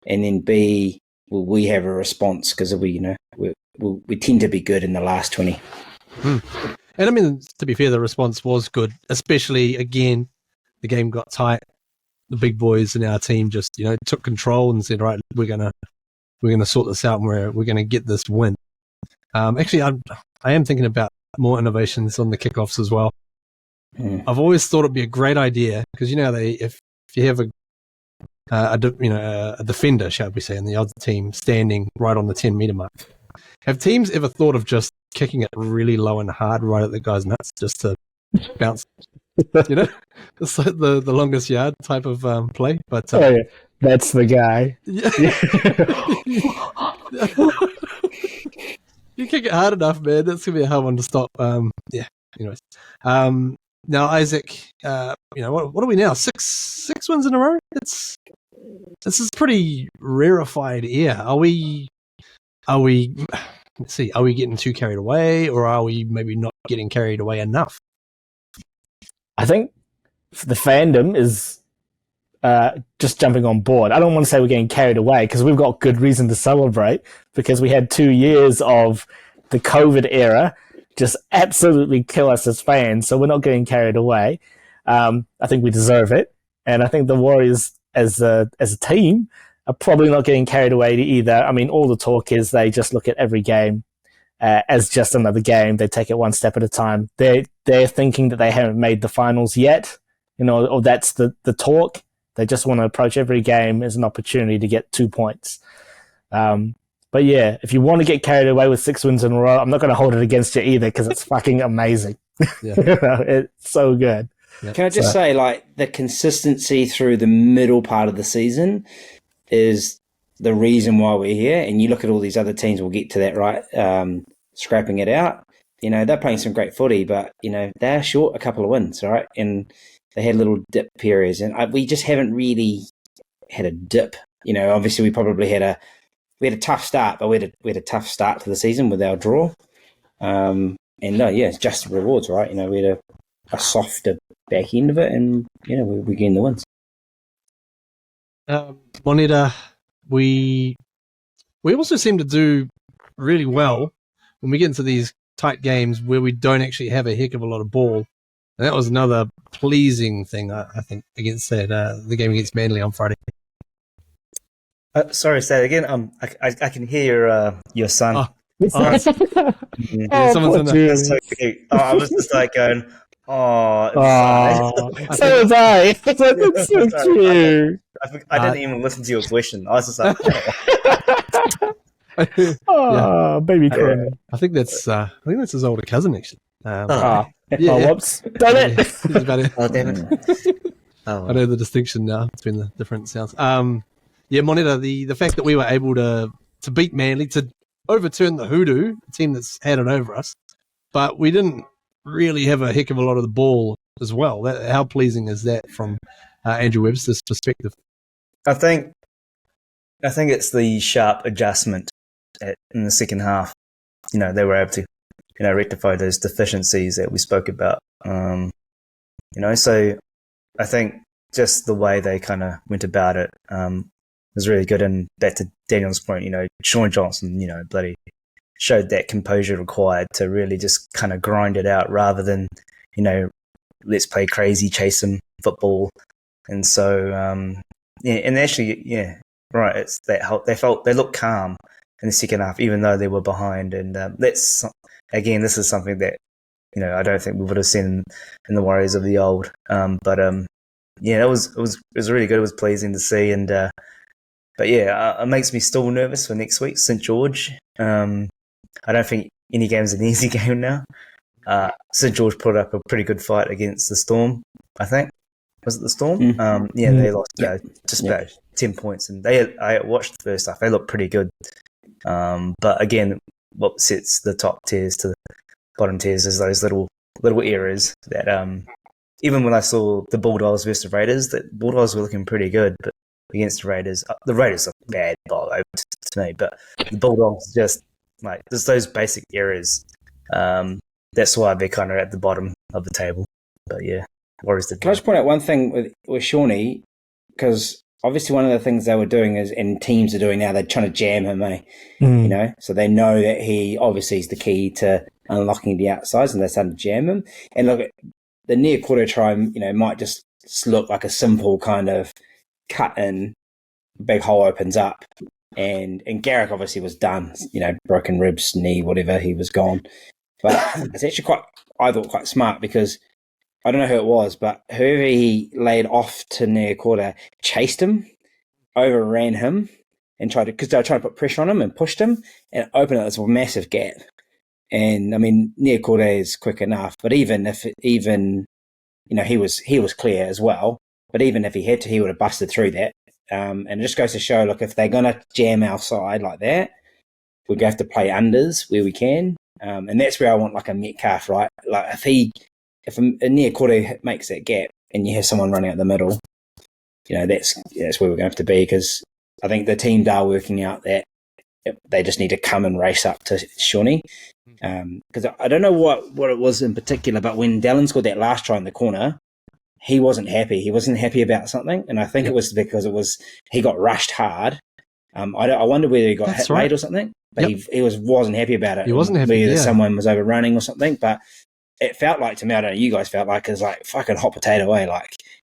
and then B, will we have a response because we tend to be good in the last 20. And I mean, to be fair, the response was good, especially again, the game got tight. The big boys in our team just, took control and said, right, we're gonna sort this out and we're gonna get this win. Actually, I am thinking about more innovations on the kickoffs as well. I've always thought it'd be a great idea because if you have a defender, shall we say, in the other team standing right on the 10-meter mark. Have teams ever thought of just kicking it really low and hard right at the guy's nuts just to bounce? It's like the longest yard type of play. But that's the guy. You kick it hard enough, man. That's gonna be a hard one to stop. Anyways, now Isaac, what are we now? Six wins in a row. This is pretty rarefied air. Are we? Let's see. Are we getting too carried away, or are we maybe not getting carried away enough? I think the fandom is just jumping on board. I don't want to say we're getting carried away because we've got good reason to celebrate because we had 2 years of the COVID era just absolutely kill us as fans. So we're not getting carried away. I think we deserve it. And I think the Warriors as a team are probably not getting carried away either. I mean, all the talk is they just look at every game as just another game. They take it one step at a time. They're thinking that they haven't made the finals yet, or that's the talk. They just want to approach every game as an opportunity to get 2 points. But yeah, if you want to get carried away with 6 wins in a row, I'm not going to hold it against you either because it's fucking amazing. Yeah. It's so good. Yeah. Can I just say, the consistency through the middle part of the season is the reason why we're here. And you look at all these other teams, we'll get to that, right? Scrapping it out. They're playing some great footy, but, they're short a couple of wins, right? And they had little dip periods. And we just haven't really had a dip. Obviously we probably had a tough start, but we had a tough start to the season with our draw. It's just rewards, right? We had a softer back end of it, and we gained the wins. Monira, we also seem to do really well when we get into these tight games where we don't actually have a heck of a lot of ball. And that was another pleasing thing, I think, against the game against Manly on Friday. Sorry, say it again. I can hear your son. Someone's in there. That's so cute. I was just like going, so was I. That's so cute. I didn't even listen to your question. I was just like, baby crying. I think that's his older cousin actually. Whoops! Done it. He's about it. oh damn it! I know the distinction now between the different sounds. Monira, the fact that we were able to beat Manly, to overturn the Hoodoo, a team that's had it over us, but we didn't really have a heck of a lot of the ball as well. How pleasing is that from Andrew Webster's perspective? I think it's the sharp adjustment in the second half. They were able to, rectify those deficiencies that we spoke about. So I think just the way they kind of went about it was really good. And back to Daniel's point, Sean Johnson, bloody showed that composure required to really just kind of grind it out rather than, let's play crazy, chase some football. And so, and actually, right, it's that they looked calm in the second half, even though they were behind. And this is something that, I don't think we would have seen in the Warriors of the old. It was really good. It was pleasing to see. And, it makes me still nervous for next week, St. George. I don't think any game's an easy game now. St. George put up a pretty good fight against the Storm, I think. Was it the Storm? They lost about 10 points. And I watched the first half. They looked pretty good. But again, what sets the top tiers to the bottom tiers is those little errors that even when I saw the Bulldogs versus the Raiders, the Bulldogs were looking pretty good, but against the Raiders are bad to me, but the Bulldogs just those basic errors. That's why they're kind of at the bottom of the table. But yeah, Warriors did. Can I just point out one thing with Shawnee? Because obviously one of the things they were doing and teams are doing now, they're trying to jam him, you know? So they know that he obviously is the key to unlocking the outsides, and they're starting to jam him. And look, the near quarter try, you know, might just look like a simple kind of cut in, big hole opens up. And Garrick obviously was done, you know, broken ribs, knee, whatever, he was gone. But it's actually I thought quite smart, because I don't know who it was, but whoever he laid off to near quarter chased him, overran him, and because they were trying to put pressure on him and pushed him and opened up this massive gap. And I mean, near quarter is quick enough, but even you know, he was clear as well. But even if he had to, he would have busted through that. And it just goes to show, look, if they're going to jam our side like that, we're going to have to play unders where we can. And that's where I want like a Metcalf, right? Like if a near quarter makes that gap and you have someone running out the middle, you know, that's where we're going to have to be, because I think the teams are working out that they just need to come and race up to Shawnee. Because I don't know what it was in particular, but when Dallin scored that last try in the corner, he wasn't happy. He wasn't happy about something, and I think it was because he got rushed hard. I wonder whether he got hit late or something, but he wasn't happy about it. He wasn't happy. Whether someone was overrunning or something, but it felt like to me, I don't know, you guys felt like it's like fucking hot potato away. Like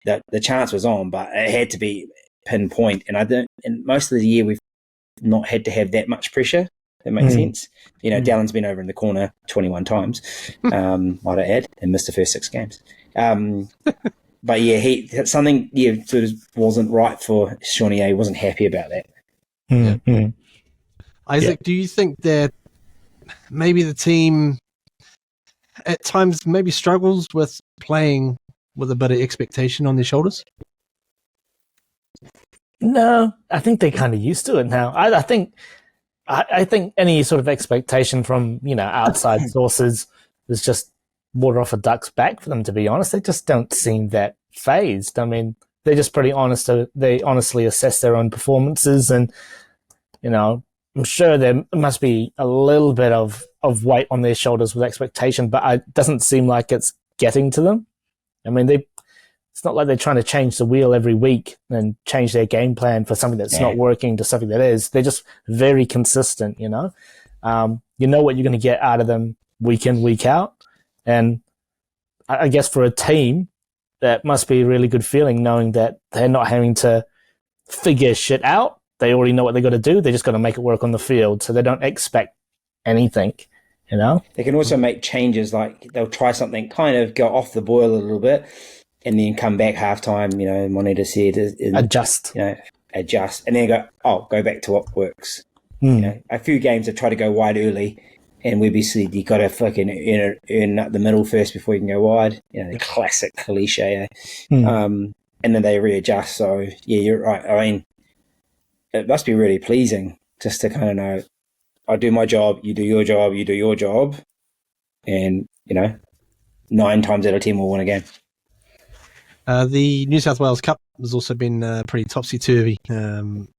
the chance was on, but it had to be pinpoint. And most of the year we've not had to have that much pressure. That makes sense. You know, Dallin's been over in the corner 21 times, might I add, and missed the first 6 games. But yeah, something sort of wasn't right for Shawnee. He wasn't happy about that. Isaac, do you think that maybe the team at times maybe struggles with playing with a bit of expectation on their shoulders? No, I think they're kind of used to it now. I think any sort of expectation from, you know, outside sources is just water off a duck's back for them, to be honest. They just don't seem that phased. I mean, they're just pretty honest. They honestly assess their own performances, and, you know, I'm sure there must be a little bit of weight on their shoulders with expectation, but it doesn't seem like it's getting to them. I mean, it's not like they're trying to change the wheel every week and change their game plan for something that's not working to something that is. They're just very consistent, you know. You know what you're going to get out of them week in, week out. And I guess for a team, that must be a really good feeling, knowing that they're not having to figure shit out. They already know what they're going to do. They're just going to make it work on the field. So they don't expect anything, you know. They can also make changes, like they'll try something, kind of go off the boil a little bit, and then come back halftime, you know, Monira said. Adjust. You know, adjust. And then go back to what works. You know, a few games have tried to go wide early, and we basically, you got to fucking earn up the middle first before you can go wide. You know, the classic cliche. And then they readjust. So, yeah, you're right. I mean, it must be really pleasing just to kind of know, I do my job, you do your job, you do your job. And, you know, 9 times out of 10 we'll win a game. The New South Wales Cup has also been pretty topsy-turvy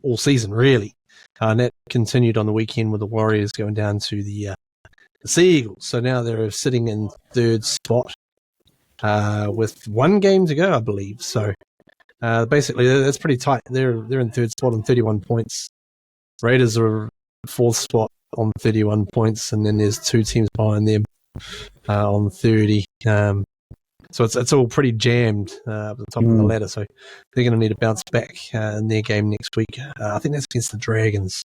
all season, really. And that continued on the weekend with the Warriors going down to the Sea Eagles. So now they're sitting in 3rd spot with 1 game to go, I believe. So basically, that's pretty tight. They're in 3rd spot on 31 points. Raiders are 4th spot on 31 points, and then there's 2 teams behind them on 30. So it's all pretty jammed at the top of the ladder. So they're going to need to bounce back in their game next week. I think that's against the Dragons.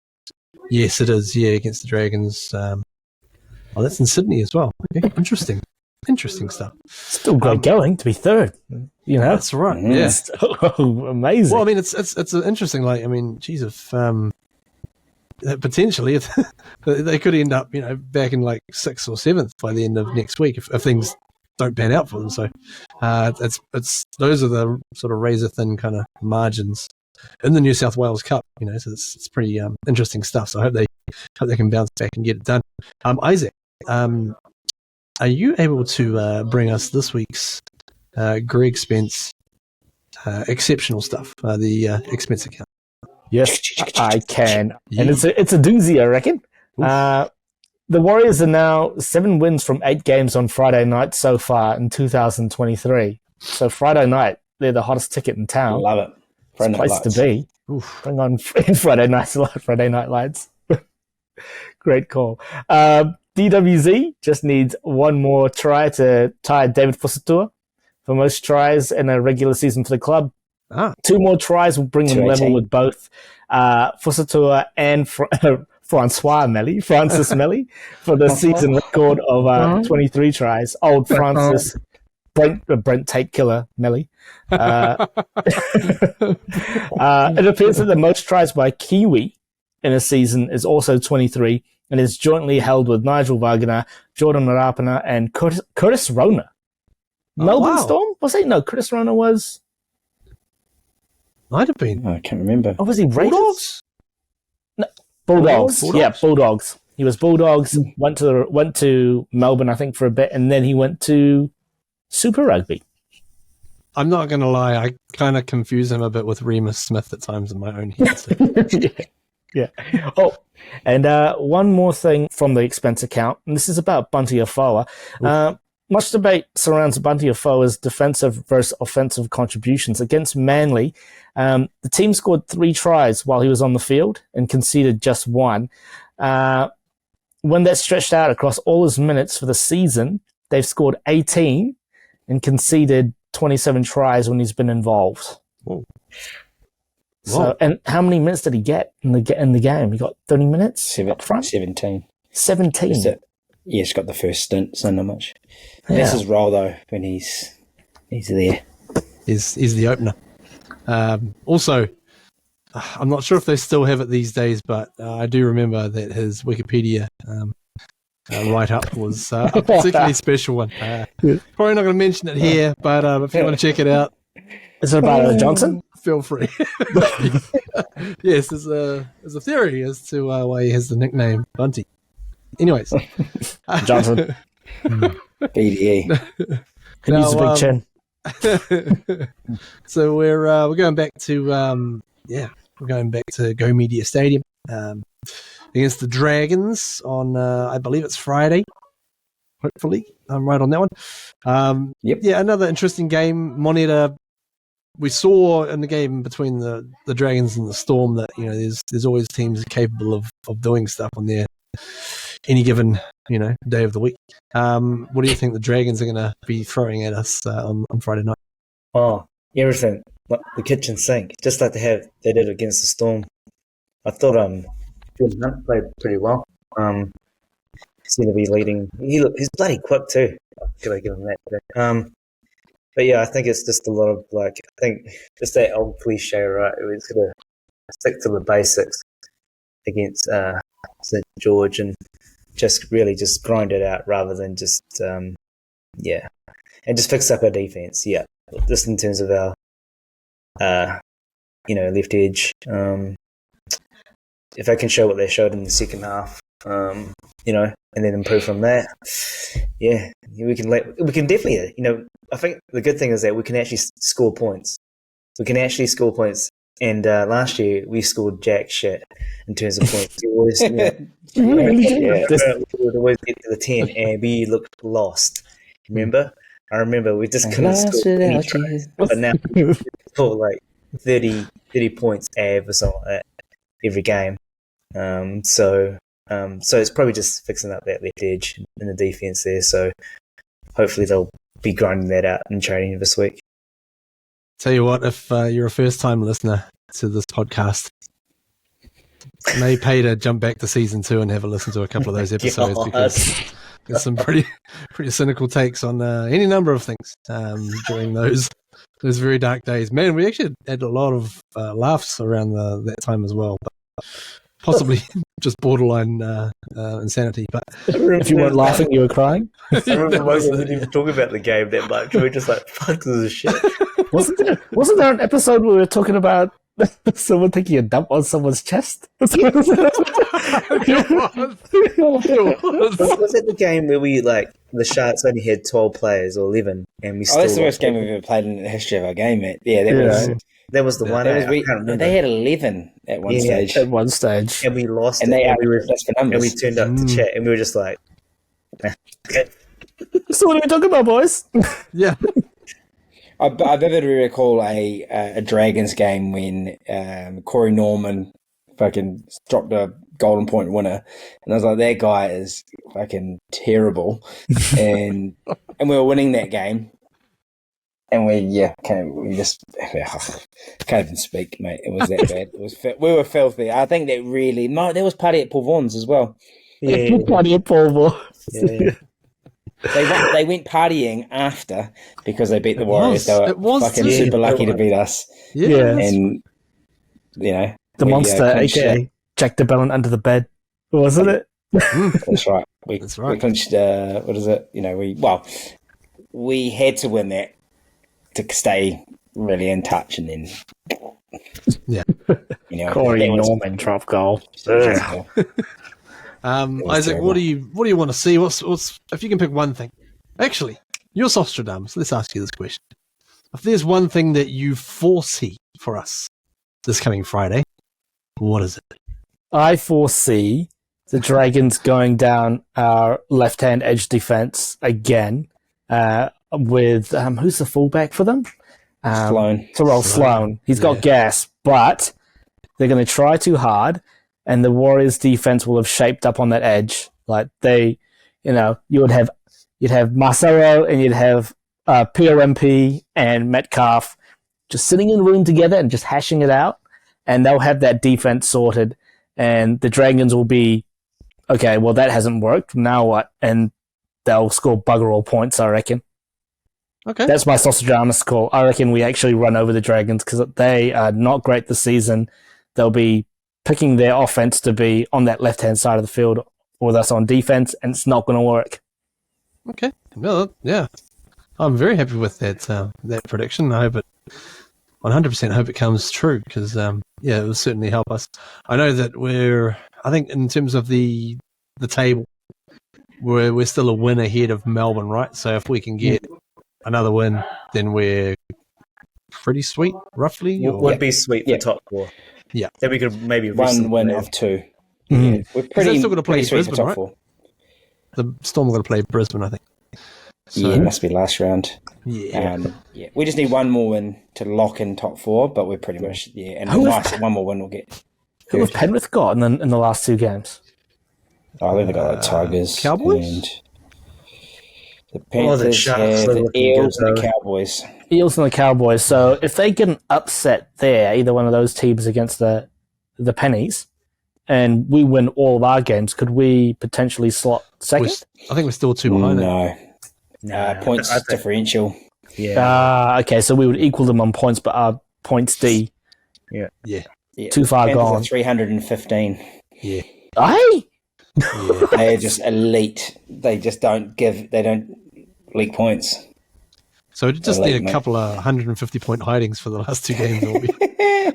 Yes, it is. Yeah, against the Dragons. That's in Sydney as well. Okay, interesting stuff. Still great going to be 3rd. You know, that's right. Yeah, amazing. Well, I mean, it's interesting. Like, I mean, geez, if potentially if they could end up, you know, back in like 6th or 7th by the end of next week if things don't pan out for them. So it's those are the sort of razor thin kind of margins in the New South Wales Cup, you know. So it's pretty interesting stuff. So I hope they can bounce back and get it done. Isaac, are you able to bring us this week's Greg Spence, exceptional stuff. The expense account. Yes, I can. And it's a doozy, I reckon. The Warriors are now 7 wins from 8 games on Friday night so far in 2023. So Friday night, they're the hottest ticket in town. Love it. It's a place to be. Bring on Friday Night Lights. Great call. DWZ just needs one more try to tie David Fusitu'a for most tries in a regular season for the club. 2 more tries will bring them level with both Fusitu'a and Francis Melli for the season record of 23 tries. Old Francis, Brent Tate killer, Melli. It appears that the most tries by Kiwi in a season is also 23 and is jointly held with Nigel Wagner, Jordan Marapana, and Curtis Rona. Melbourne Storm? Was it? No, Curtis Rona was... Might have been. I can't remember. Oh, was he Raiders? Bulldogs? No, Bulldogs. Bulldogs? Yeah, Bulldogs. He was Bulldogs, went to Melbourne, I think, for a bit, and then he went to Super Rugby. I'm not going to lie. I kind of confuse him a bit with Remus Smith at times in my own head. So. Yeah. Oh, and one more thing from the expense account, and this is about Bunty Afoa. Much debate surrounds Bunty Afoa's defensive versus offensive contributions. Against Manly, the team scored 3 tries while he was on the field and conceded just 1. When that's stretched out across all his minutes for the season, they've scored 18 and conceded 27 tries when he's been involved. Whoa. So, and how many minutes did he get in the game? He got 30 minutes up front? 17. 17? Yeah, he's got the first stint, so not much. Yeah. That's his role, though, when he's there. Is the opener. Also, I'm not sure if they still have it these days, but I do remember that his Wikipedia write-up was a particularly special one. Probably not going to mention it here, but if you want to check it out. Is it about Johnson? Feel free. Yes, there's a theory as to why he has the nickname Bunty. Anyways. Johnson. BDE. He needs a big chin. So we're going back to Go Media Stadium against the Dragons on I believe it's Friday. Hopefully, I'm right on that one. Yep. Yeah, another interesting game. Monira. We saw in the game between the Dragons and the Storm that there's always teams capable of doing stuff on their any given day of the week. What do you think the Dragons are going to be throwing at us on Friday night? Oh, everything. The kitchen sink, just like they did against the Storm. I thought Jordan Hunt played pretty well. Seemed to be leading. He's bloody quick too. Could I give him that today? But yeah, I think it's just a lot of I think just that old cliche, right? It was going to stick to the basics against St. George and just really just grind it out rather than just and just fix up our defense. Yeah, just in terms of our left edge. If they can show what they showed in the second half, and then improve from that, we can definitely, I think the good thing is that we can actually score points. We can actually score points. And last year we scored jack shit in terms of points. We always, we would always get to the 10 and we looked lost. Remember? I remember we just couldn't score any tries. But now we score 30 points av or something like that every game. So it's probably just fixing up that left edge in the defense there. So hopefully they'll be grinding that out in training this week. Tell you what, if you're a first-time listener to this podcast, it may pay to jump back to season 2 and have a listen to a couple of those episodes because there's some pretty cynical takes on any number of things during those very dark days. Man, we actually had a lot of laughs around that time as well. But possibly just borderline insanity. But if you weren't laughing, you were crying. I remember most of them didn't even talk about the game that much. We were just like, fuck, this is shit. Wasn't there an episode where we were talking about Someone taking a dump on someone's chest? It was. Was it the game where we the Sharks only had 12 players or 11, and we still? That's the worst game we've ever played in the history of our game, mate. Yeah, That was the one. that was I can't remember. they had 11 at one stage, At one stage. And we lost, and it, they and we were, that's for and we numbers. turned up to chat, and we were just like, okay. So what are we talking about, boys? Yeah. I vividly recall a Dragons game when Corey Norman fucking dropped a golden point winner, and I was like, that guy is fucking terrible, and we were winning that game, and we can't even speak, mate. It was that bad. We were filthy. I think that really there was party at Paul Vaughan's as well. Yeah. Bloody Paul. Yeah. They went partying after because they beat the Warriors. They were fucking too. super lucky to beat us. Yeah. And The we, monster, clinched aka Jack the Bellin under the bed, wasn't it? That's right. That's right. We clinched. What is it? We had to win that to stay really in touch, and then Yeah. Corey that was- Norman drop goal. Isaac, terrible. what do you want to see? What's if you can pick one thing? Actually, you're Sostradamus. Let's ask you this question: if there's one thing that you foresee for us this coming Friday, what is it? I foresee the Dragons going down our left-hand edge defense again with who's the fullback for them? Sloan. Terrell Sloan. He's got Yeah. gas, but they're going to try too hard, and the Warriors' defense will have shaped up on that edge. Like you'd have Marcelo and you'd have PRMP and Metcalf just sitting in the room together and just hashing it out, and they'll have that defense sorted, and the Dragons will be, okay, well, that hasn't worked, now what? And they'll score bugger all points, I reckon. Okay. That's my Sausadramus call. I reckon we actually run over the Dragons because they are not great this season. They'll be picking their offense to be on that left-hand side of the field with us on defense, and it's not going to work. Okay. Well, yeah. I'm very happy with that prediction. I hope it 100% hope it comes true because it will certainly help us. I know that I think in terms of the table, we're still a win ahead of Melbourne, right? So if we can get another win, then we're pretty sweet, roughly. Would be sweet for Yeah. top four. Yeah. Then we could maybe One win of two. Mhm. Yeah. We're pretty, still gonna play pretty sweet for Brisbane, top right? four. The Storm are going to play Brisbane, I think. So, Yeah, it must be last round. yeah. We just need one more win to lock in top four, but we're pretty much and one more win we'll get. Who have Penrith got in the last two games? I think they got the Tigers, Cowboys? and the the Panthers Sharks have are the looking Eels good, and the though. Cowboys. Eels and the Cowboys. So if they get an upset there, either one of those teams against the Pennies, and we win all of our games, could we potentially slot second? I think we're still two behind it. No, points I think- differential. Yeah. Okay, so we would equal them on points, but our points D Yeah. too far Panthers are gone. 315. Yeah. Aye? Yeah. They are just elite. They just don't leak points. So we just I like need a that. couple of 150-point hidings for the last two games.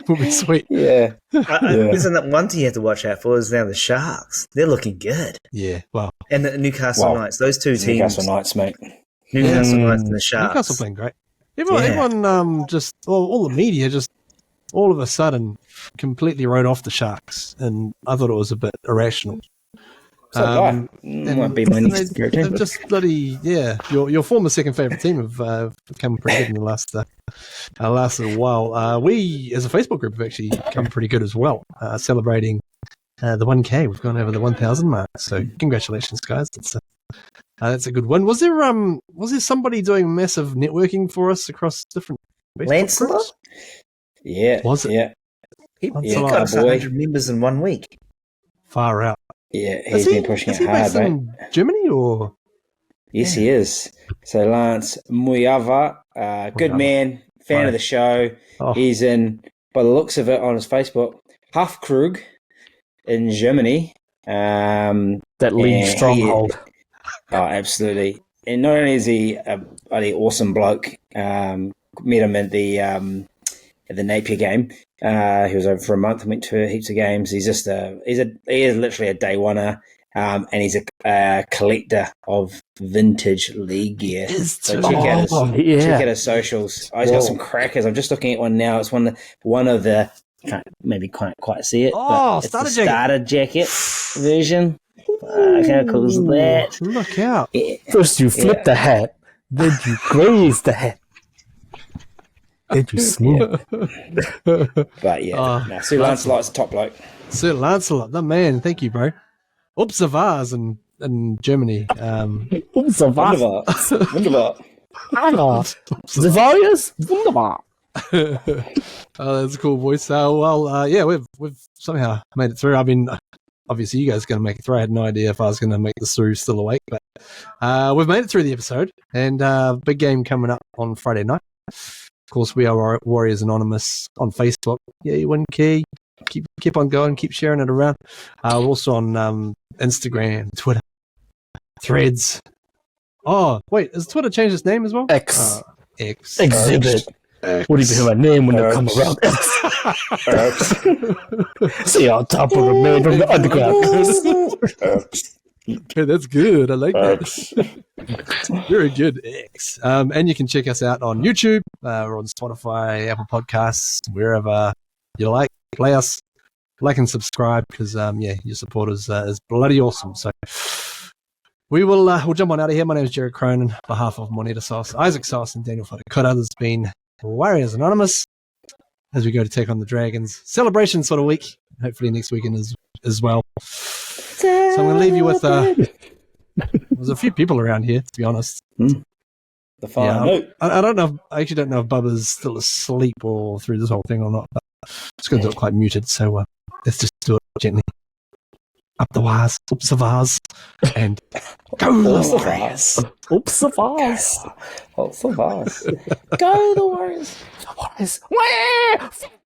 We'll be sweet. Yeah. Isn't that one thing you have to watch out for? Is now the Sharks. They're looking good, Yeah. Well, and the Newcastle Well, Knights. Those two teams, Newcastle Knights, mate. Newcastle Knights and the Sharks. Newcastle playing great. Everyone just all the media just all of a sudden completely wrote off the Sharks, and I thought it was a bit irrational. So might be my next they've character. just bloody your former second favorite team have come pretty good in the last little while. We as a Facebook group have actually come pretty good as well, celebrating the 1K. We've gone over the 1,000 mark, so congratulations, guys. That's a good one. Was there somebody doing massive networking for us across different Facebook Lancelot? groups? Yeah. Was it? Yeah. He Yeah, got us boy. 100 members in 1 week. Far out. Yeah. He's been pushing is it he hard, based mate. in Germany or? Yes, he is. So Lance Muyava, good Muyava. man, fan Right. of the show. Oh. He's in, by the looks of it on his Facebook, Hafkrug in Germany. That league Yeah, stronghold. Oh, absolutely. And not only is he a bloody awesome bloke, met him at the at the Napier game. He was over for a month and went to heaps of games. He is literally a day oneer. And he's a collector of vintage league gear. So check out his socials. He's got some crackers. I'm just looking at one now. It's one of the can't maybe can't quite see it. Oh, but it's the starter jacket version. How cool is that? Look out! Yeah. First you flip the hat, then you graze the hat, then you smooth. But yeah, Sir Lancelot's a top bloke. Sir Lancelot, the man. Thank you, bro. Oops, a vase in Germany. Wunderbar. Zavarius? Wunderbar. Oh, that's a cool voice. We've somehow made it through. I mean, obviously you guys are going to make it through. I had no idea if I was going to make this through still awake, but we've made it through the episode, and big game coming up on Friday night. Of course, we are Warriors Anonymous on Facebook. Yeah, you win key. Keep on going. Keep sharing it around. We're also on Instagram, Twitter, Threads. Oh, wait, has Twitter changed its name as well? X. X. Exhibit. What do you hear my name when they come around? See on top of the man from the underground. Hey, that's good. I like that. Very good, X. And you can check us out on YouTube. We're on Spotify, Apple Podcasts, wherever you like. Play us, like and subscribe because your support is bloody awesome. So we'll jump on out of here. My name is Jared Cronin, on behalf of Monira Sauce, Isaac Sauce, and Daniel Fodakota. There's been Warriors Anonymous as we go to take on the Dragons. Celebration sort of week. Hopefully next weekend as well. So I'm going to leave you with there's a few people around here, to be honest. The fire. I don't know. I actually don't know if Bubba's still asleep or through this whole thing or not. But it's going to do it quite muted, so let's just do it gently. Up the wires, oops the vase, and go the Warriors. Oops the vase. Oops the vase. Go the Warriors. Warriors.